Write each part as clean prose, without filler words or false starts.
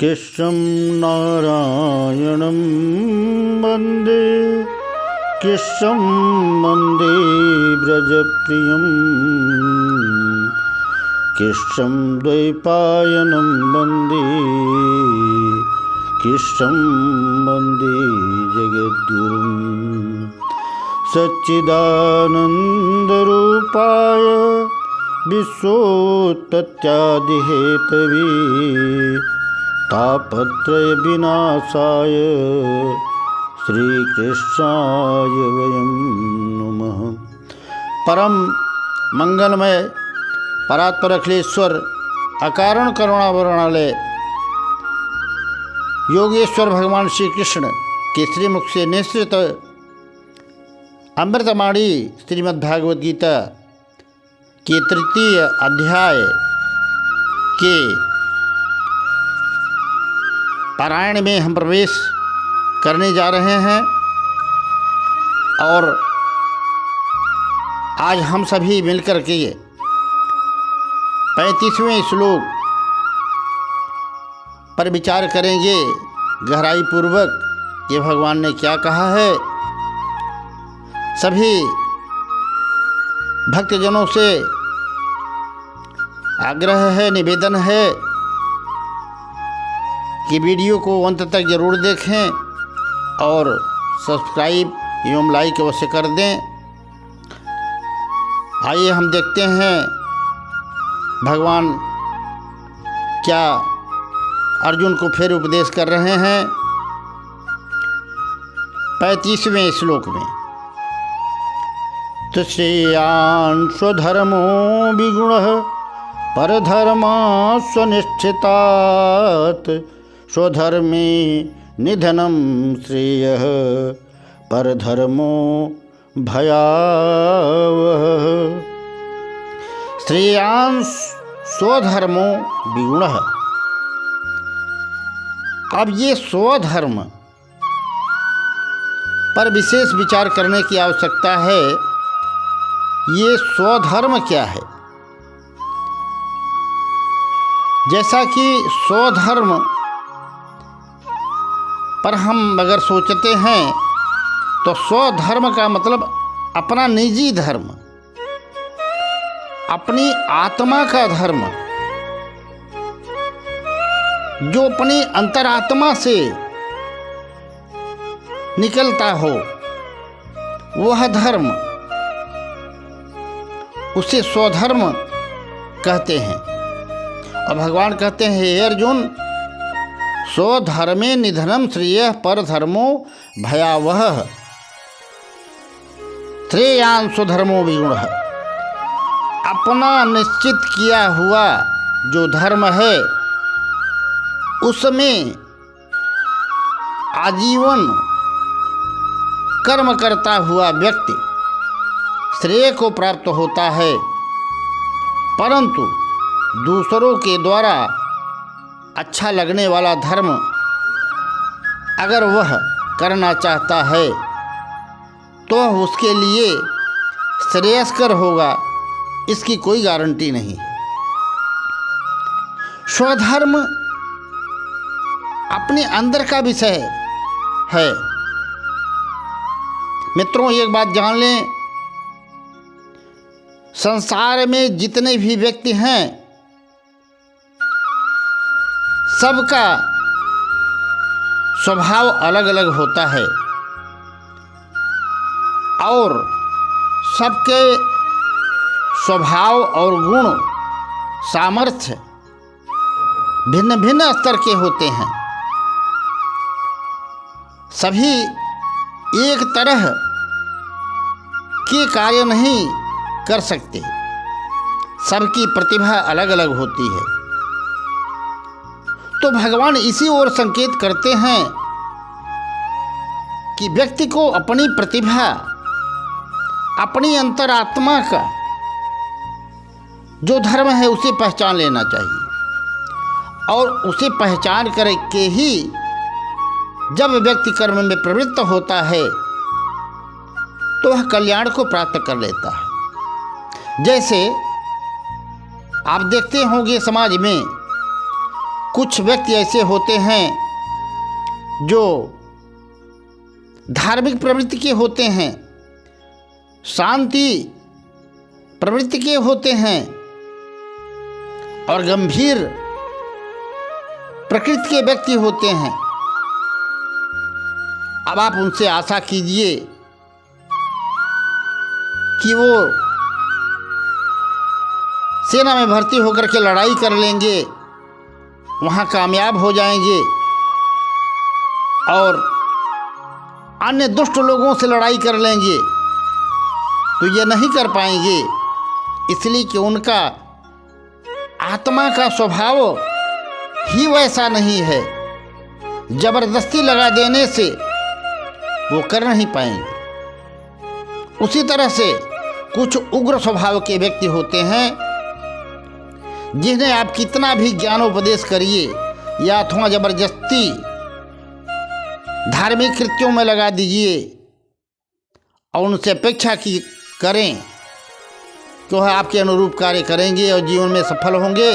कृष्णं नारायणं वन्दे कृष्णं वन्दे व्रजप्रियं कृष्णं द्वैपायनं वन्दे कृष्णं वन्दे जगद्गुरुं सच्चिदानन्दरूपाय विश्वोत्पत्त्यादिहेतवे तापत्रयविनाशाय श्रीकृष्णाय वयं नमः। परम मंगलमय परात्पर अखिलेश्वर अकारण करुणावरणालय योगेश्वर भगवान श्री कृष्ण के श्रीमुख से निश्चित अमृतवाणी श्रीमद्भागवत गीता के तृतीय अध्याय के पारायण में हम प्रवेश करने जा रहे हैं और आज हम सभी मिलकर के 35वें श्लोक पर विचार करेंगे गहराई पूर्वक ये भगवान ने क्या कहा है। सभी भक्तजनों से आग्रह है, निवेदन है कि वीडियो को अंत तक जरूर देखें और सब्सक्राइब एवं लाइक अवश्य कर दें। आइए हम देखते हैं भगवान क्या अर्जुन को फिर उपदेश कर रहे हैं 35वें श्लोक में। तो श्रेयान् स्वधर्मो विगुणः परधर्मास्वनिष्ठितात् स्वधर्मे निधनं श्रेयः परधर्मो भयावहः। श्रेयान् स्वधर्मो विगुणः। अब ये स्वधर्म पर विशेष विचार करने की आवश्यकता है। ये स्वधर्म क्या है? जैसा कि स्वधर्म पर हम अगर सोचते हैं तो स्वधर्म का मतलब अपना निजी धर्म, अपनी आत्मा का धर्म, जो अपनी अंतरात्मा से निकलता हो वह धर्म, उसे स्वधर्म कहते हैं। और भगवान कहते हैं, हे अर्जुन, स्वधर्मे निधनम श्रेयः परधर्मो भयावहः। श्रेयान् स्वधर्मो विगुणः। अपना निश्चित किया हुआ जो धर्म है उसमें आजीवन कर्म करता हुआ व्यक्ति श्रेय को प्राप्त होता है, परंतु दूसरों के द्वारा अच्छा लगने वाला धर्म अगर वह करना चाहता है तो उसके लिए श्रेयस्कर होगा, इसकी कोई गारंटी नहीं। स्वधर्म अपने अंदर का विषय है। मित्रों, एक बात जान लें, संसार में जितने भी व्यक्ति हैं सबका स्वभाव अलग अलग होता है और सबके स्वभाव और गुण सामर्थ्य भिन्न भिन्न स्तर के होते हैं। सभी एक तरह के कार्य नहीं कर सकते, सबकी प्रतिभा अलग अलग होती है। तो भगवान इसी ओर संकेत करते हैं कि व्यक्ति को अपनी प्रतिभा, अपनी अंतरात्मा का जो धर्म है उसे पहचान लेना चाहिए और उसे पहचान करके ही जब व्यक्ति कर्म में प्रवृत्त होता है तो वह कल्याण को प्राप्त कर लेता है। जैसे आप देखते होंगे समाज में कुछ व्यक्ति ऐसे होते हैं जो धार्मिक प्रवृत्ति के होते हैं, शांति प्रवृत्ति के होते हैं और गंभीर प्रकृति के व्यक्ति होते हैं। अब आप उनसे आशा कीजिए कि वो सेना में भर्ती होकर के लड़ाई कर लेंगे, वहाँ कामयाब हो जाएंगे और अन्य दुष्ट लोगों से लड़ाई कर लेंगे, तो ये नहीं कर पाएंगे, इसलिए कि उनका आत्मा का स्वभाव ही वैसा नहीं है। जबरदस्ती लगा देने से वो कर नहीं पाएंगे। उसी तरह से कुछ उग्र स्वभाव के व्यक्ति होते हैं जिन्हें आप कितना भी ज्ञानोपदेश करिए या अथवा जबरदस्ती धार्मिक कृत्यों में लगा दीजिए और उनसे अपेक्षा की करें कि वह आपके अनुरूप कार्य करेंगे और जीवन में सफल होंगे,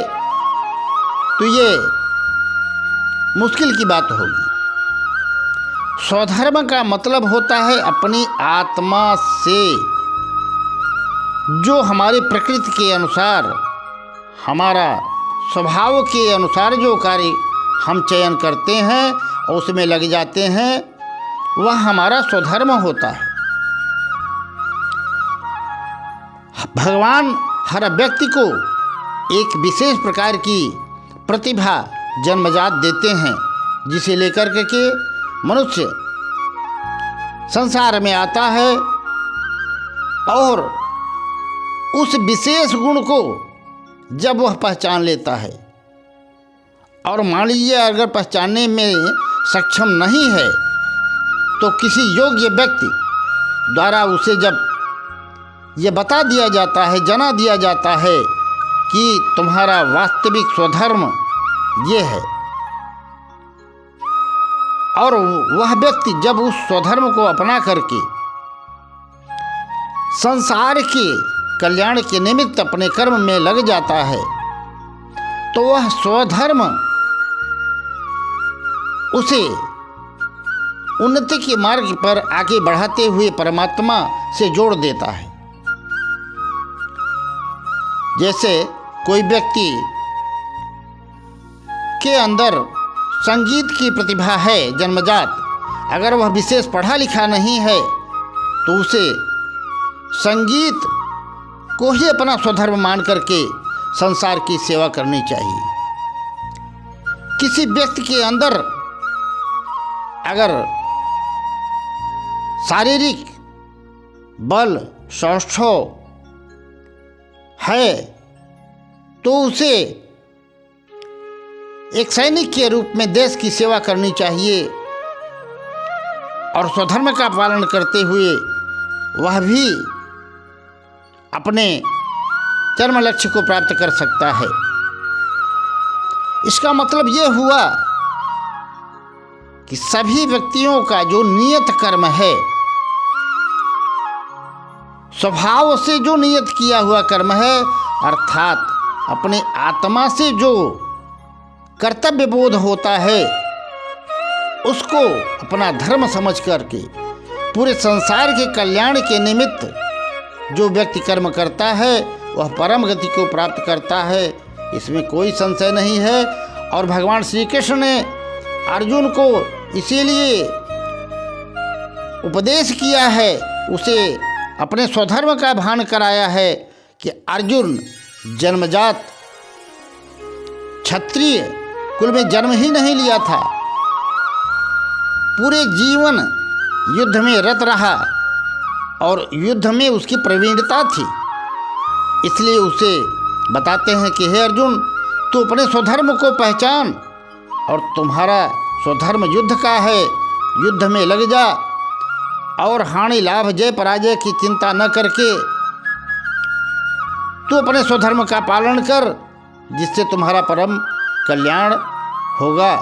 तो ये मुश्किल की बात होगी। स्वधर्म का मतलब होता है अपनी आत्मा से जो हमारी प्रकृति के अनुसार, हमारा स्वभाव के अनुसार जो कार्य हम चयन करते हैं और उसमें लग जाते हैं, वह हमारा स्वधर्म होता है। भगवान हर व्यक्ति को एक विशेष प्रकार की प्रतिभा जन्मजात देते हैं, जिसे लेकर के मनुष्य संसार में आता है और उस विशेष गुण को जब वह पहचान लेता है, और मान लीजिए अगर पहचानने में सक्षम नहीं है, तो किसी योग्य व्यक्ति द्वारा उसे जब ये बता दिया जाता है, जना दिया जाता है कि तुम्हारा वास्तविक स्वधर्म ये है, और वह व्यक्ति जब उस स्वधर्म को अपना करके संसार के कल्याण के निमित्त अपने कर्म में लग जाता है, तो वह स्वधर्म उसे उन्नति के मार्ग पर आगे बढ़ाते हुए परमात्मा से जोड़ देता है। जैसे कोई व्यक्ति के अंदर संगीत की प्रतिभा है जन्मजात, अगर वह विशेष पढ़ा लिखा नहीं है, तो उसे संगीत को ही अपना स्वधर्म मान करके संसार की सेवा करनी चाहिए। किसी व्यक्ति के अंदर अगर शारीरिक बल सौष्ठव है, तो उसे एक सैनिक के रूप में देश की सेवा करनी चाहिए और स्वधर्म का पालन करते हुए वह भी अपने चरम लक्ष्य को प्राप्त कर सकता है। इसका मतलब ये हुआ कि सभी व्यक्तियों का जो नियत कर्म है, स्वभाव से जो नियत किया हुआ कर्म है, अर्थात अपने आत्मा से जो कर्तव्य बोध होता है, उसको अपना धर्म समझ करके पूरे संसार के कल्याण के निमित्त जो व्यक्ति कर्म करता है, वह परम गति को प्राप्त करता है, इसमें कोई संशय नहीं है। और भगवान श्री कृष्ण ने अर्जुन को इसीलिए उपदेश किया है, उसे अपने स्वधर्म का भान कराया है कि अर्जुन जन्मजात क्षत्रिय कुल में जन्म ही नहीं लिया था, पूरे जीवन युद्ध में रत रहा और युद्ध में उसकी प्रवीणता थी। इसलिए उसे बताते हैं कि हे अर्जुन, तू अपने स्वधर्म को पहचान और तुम्हारा स्वधर्म युद्ध का है, युद्ध में लग जा और हानि लाभ जय पराजय की चिंता न करके तू अपने स्वधर्म का पालन कर, जिससे तुम्हारा परम कल्याण होगा।